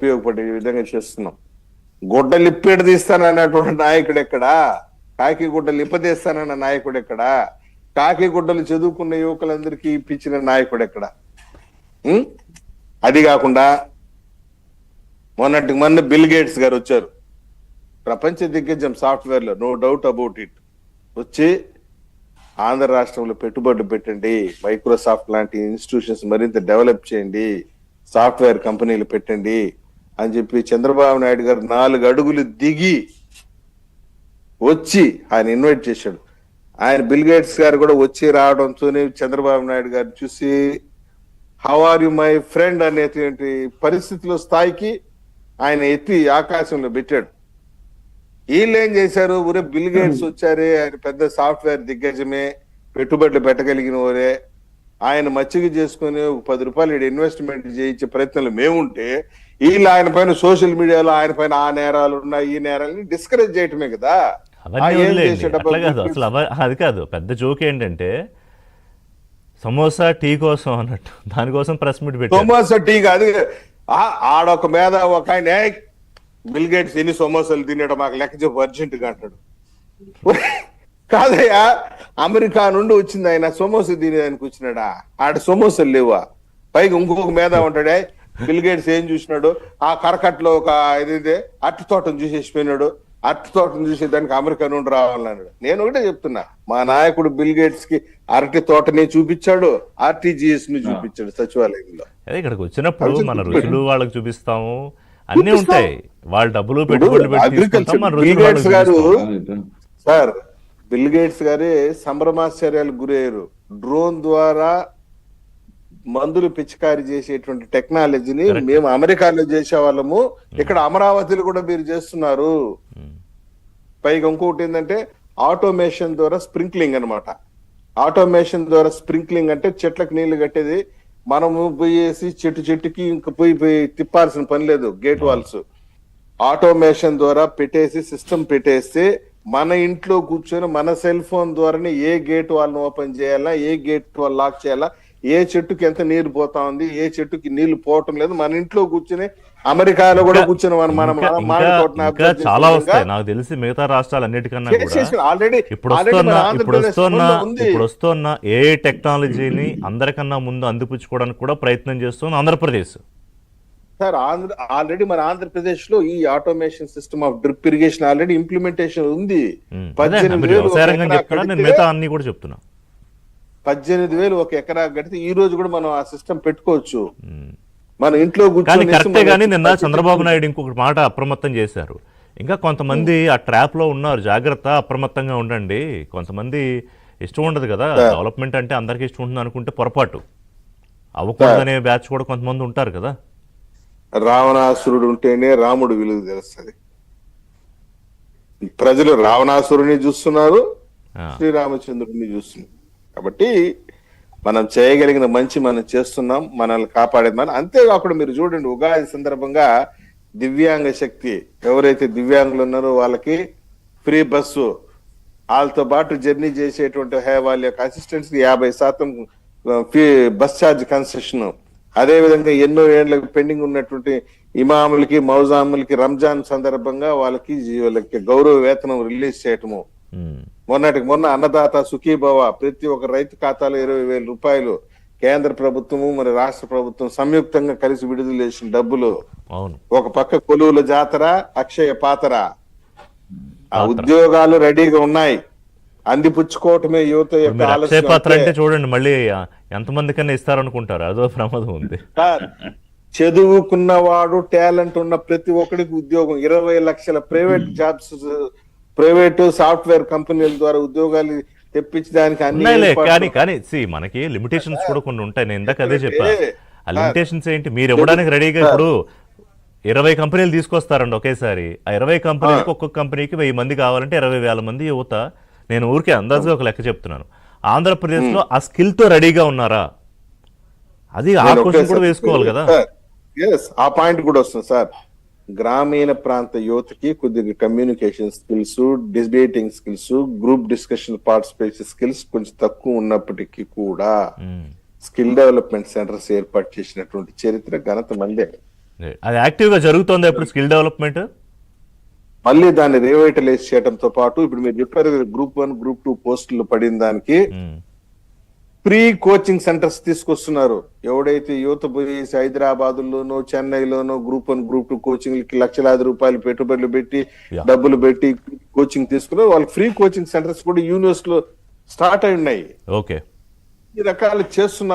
ఉపయోగపడే విధంగా చేస్తున్నాం. గుడ్డలు ఇప్పేట తీస్తానన్నటువంటి నాయకుడు ఎక్కడా? కాకి గుడ్డలు ఇప్పదీస్తానన్న నాయకుడు ఎక్కడా? కాకి గుడ్డలు చదువుకున్న యువకులందరికీ ఇప్పించిన నాయకుడు ఎక్కడ? అది కాకుండా మొన్న బిల్ గేట్స్ గారు వచ్చారు, ప్రపంచ దిగ్గజం సాఫ్ట్వేర్ లో, నో డౌట్ అబౌట్ ఇట్. వచ్చి ఆంధ్ర రాష్ట్రంలో పెట్టుబడులు పెట్టండి, మైక్రోసాఫ్ట్ లాంటి ఇన్స్టిట్యూషన్స్ మరింత డెవలప్ చేయండి, సాఫ్ట్వేర్ కంపెనీలు పెట్టండి అని చెప్పి చంద్రబాబు నాయుడు గారు 4 అడుగులు దిగి వచ్చి ఆయన ఇన్వైట్ చేశాడు. ఆయన బిల్ గేట్స్ గారు కూడా వచ్చి రావడంతోనే చంద్రబాబు నాయుడు గారు చూసి how are you my friend అనేటువంటి పరిస్థితిలో స్థాయికి ఆయన ఎత్తి ఆకాశంలో పెట్టాడు. వీళ్ళు ఏం చేశారు? ఊరే బిల్ గేట్స్ వచ్చారే, ఆయన పెద్ద సాఫ్ట్వేర్ దిగ్గజమే, పెట్టుబడులు పెట్టగలిగిన వారే, ఆయన మచ్చిక చేసుకుని ఒక 10 రూపాయలు ఇన్వెస్ట్మెంట్ చేయించే ప్రయత్నంలో మేముంటే వీళ్ళు ఆయన పైన సోషల్ మీడియాలో ఆయన పైన ఆ నేరాలు ఉన్నాయి, ఈ నేరాలని డిస్కరేజ్ చేయటమే కదా. అసలు అది కాదు, పెద్ద జోక్ ఏంటంటే సమోసా టీ కోసం అన్నట్టు, దానికోసం ప్రెస్ మీట్ పెట్టారు. సమోసా టీ కాదు, ఆడొక మీద ఒక ఆయన బిల్ గేట్స్ ఎన్ని సమోసాలు తినేట మాకు లెక్క చెప్పు అర్జెంటుగా అంటాడు. కాదయ్యా, అమెరికా నుండి వచ్చింది ఆయన, సమోసా తినేదానికి వచ్చినాడా? ఆడ సమోసాలు లేవా? పైగా ఇంకొక మీద ఉంటాడే బిల్ గేట్స్ ఏం చూసినాడు? ఆ కరకట్లో ఒక ఇదైతే అట్టి తోటను చూసేసిపోయినాడు, అట్టి తోటను చూసేదానికి అమెరికా నుండి రావాలన్నాడు. నేను ఒకటే చెప్తున్నా, మా నాయకుడు బిల్ గేట్స్ కి అరటి తోటని చూపించాడు, ఆర్టీజీఎస్ ని చూపించాడు సచివాలయంలో. ఇక్కడికి వచ్చినప్పుడు మన రుచులు వాళ్ళకి చూపిస్తాము, అన్ని ఉంటాయి. వాళ్ళు డబ్బులు పెట్టుబడులు సార్, బిల్ గేట్స్ గారే సంభ్రమాశ్చర్యాలకు గురయ్యారు. డ్రోన్ ద్వారా మందులు పిచికారీ చేసేటువంటి టెక్నాలజీని మేము అమెరికాలో చేసే వాళ్ళము, ఇక్కడ అమరావతిలో కూడా మీరు చేస్తున్నారు. పైగా ఇంకొకటి ఏంటంటే ఆటోమేషన్ ద్వారా స్ప్రింక్లింగ్ అనమాట. ఆటోమేషన్ ద్వారా స్ప్రింక్లింగ్ అంటే చెట్లకు నీళ్లు కట్టేది, మనము పోయేసి చెట్టుకి ఇంకా పోయి తిప్పాల్సిన పని లేదు. గేట్ వాల్స్ ఆటోమేషన్ ద్వారా పెట్టేసి సిస్టమ్ పెట్టేస్తే మన ఇంట్లో కూర్చొని మన సెల్ ఫోన్ ద్వారానే ఏ గేట్ వాళ్ళని ఓపెన్ చేయాలా, ఏ గేట్ వాళ్ళు లాక్ చేయాలా, ఏ చెట్టుకి ఎంత నీళ్లు పోతా ఉంది, ఏ చెట్టుకి నీళ్లు పోవటం లేదు, మన ఇంట్లో కూర్చుని అమెరికాలో కూడా కూర్చొని చాలా వస్తాయి. నాకు తెలిసి మిగతా రాష్ట్రాలు అన్నిటికన్నా ఆల్రెడీ ఇప్పుడు వస్తున్న ఏ టెక్నాలజీని అందరికన్నా ముందు అందిపుచ్చుకోవడానికి కూడా ప్రయత్నం చేస్తుంది ఆంధ్రప్రదేశ్. సార్, ఆల్రెడీ మన ఆంధ్రప్రదేశ్ లో ఈ automation system of drip irrigation already implementation ఉంది. 18,000 ఒక ఎకరా కడితే ఈ రోజు కూడా మనం ఆ సిస్టమ్ పెట్టుకోవచ్చు మన ఇంట్లో కూర్చొని. కరెక్టే, కానీ నిన్న చంద్రబాబు నాయుడు ఇంకొక మాట అప్రమత్తం చేశారు. ఇంకా కొంతమంది ఆ ట్రాప్ లో ఉన్నారు, జాగ్రత్త, అప్రమత్తంగా ఉండండి. కొంతమంది ఇష్టం ఉండదు కదా డెవలప్మెంట్ అంటే, అందరికి ఇష్టం ఉంటుంది అనుకుంటే పొరపాటు. అవ్వకూడదనే బ్యాచ్ కూడా కొంతమంది ఉంటారు కదా. రావణాసురుడు ఉంటేనే రాముడు విలువ తెలుస్తుంది. ప్రజలు రావణాసురుని చూస్తున్నారు, శ్రీరామచంద్రుడిని చూస్తున్నారు. కాబట్టి మనం చేయగలిగిన మంచి మనం చేస్తున్నాం, మనల్ని కాపాడేది. అంతేకాకుండా మీరు చూడండి, ఉగాది సందర్భంగా దివ్యాంగ శక్తి ఎవరైతే దివ్యాంగులు ఉన్నారో వాళ్ళకి ఫ్రీ బస్సు, వాళ్ళతో పాటు జర్నీ చేసేటువంటి వాళ్ళ యొక్క అసిస్టెంట్స్ కి 50% బస్ ఛార్జ్ కన్సెషన్. అదే విధంగా ఎన్నో ఏళ్లకు పెండింగ్ ఉన్నటువంటి ఇమాములకి, మౌజాములకి రంజాన్ సందర్భంగా వాళ్ళకి గౌరవ వేతనం రిలీజ్ చేయటము. మొన్న అన్నదాత సుఖీభవ, ప్రతి ఒక్క రైతు ఖాతాలో 20,000 రూపాయలు కేంద్ర ప్రభుత్వము మరి రాష్ట్ర ప్రభుత్వం సంయుక్తంగా కలిసి విడుదల చేసిన డబ్బులు. ఒక పక్క కొలువుల జాతర, అక్షయ పాతర, ఆ ఉద్యోగాలు రెడీగా ఉన్నాయి, అందిపుచ్చుకోవటమే యువత యొక్క ఆలోచన. అంటే చూడండి, మళ్ళీ ఎంతమంది కన్నా ఇస్తారనుకుంటారు, అదో ప్రమాదం ఉంది. చదువుకున్నవాడు, టాలెంట్ ఉన్న ప్రతి ఒక్కడికి ఉద్యోగం. 20 లక్షల ప్రైవేట్ జాబ్స్, ప్రైవేటు సాఫ్ట్వేర్ కంపెనీల ద్వారా ఉద్యోగాలు తెప్పించడానికి కానీ మనకి లిమిటేషన్స్ కూడా కొన్ని ఉంటాయి. నేను ఇందాక అదే చెప్పా. ఆ లిమిటేషన్స్ ఏంటి? మీరు ఇవ్వడానికి రెడీగా ఇప్పుడు 20 కంపెనీలు తీసుకొస్తారండి ఒకేసారి. ఆ 20 కంపెనీలకు ఒక్కొక్క కంపెనీకి 1000 మంది కావాలంటే 20,000 మంది యువత. నేను ఊరికే అందాజుగా ఒక లెక్క చెప్తున్నాను. ఆంధ్రప్రదేశ్ లో ఆ స్కిల్ తో రెడీగా ఉన్నారా? అది ఆ క్వశ్చన్ కూడా వేసుకోవాలి కదా. ఆ పాయింట్ కూడా వస్తుంది సార్. గ్రామీణ ప్రాంత యువతకి కొద్దిగా communication skills, debating skills, group discussion participation skills కొంచెం తక్కువ ఉన్నప్పటికీ కూడా స్కిల్ డెవలప్మెంట్ సెంటర్స్ ఏర్పాటు చేసినటువంటి చరిత్ర ఘనత మందే. అది యాక్టివ్ గా జరుగుతోంది ఇప్పుడు స్కిల్ డెవలప్మెంట్. మళ్ళీ దాన్ని రివైటలైజ్ చేయడంతో పాటు ఇప్పుడు మీరు చెప్పారు గ్రూప్ 1 గ్రూప్ 2 పోస్టులు పడిన దానికి ఫ్రీ కోచింగ్ సెంటర్స్ తీసుకొస్తున్నారు. ఎవడైతే యువత పోయేసి హైదరాబాద్ లోనో చెన్నైలోనో గ్రూప్ 1 గ్రూప్ 2 కోచింగ్ లక్షలాది రూపాయలు పెట్టుబడులు పెట్టి డబ్బులు పెట్టి కోచింగ్ తీసుకున్నారు, వాళ్ళకి ఫ్రీ కోచింగ్ సెంటర్స్ కూడా యూనివర్సిటీలో స్టార్ట్ అయి ఉన్నాయి. ఓకే, ఈ రకాలు చేస్తున్నాం.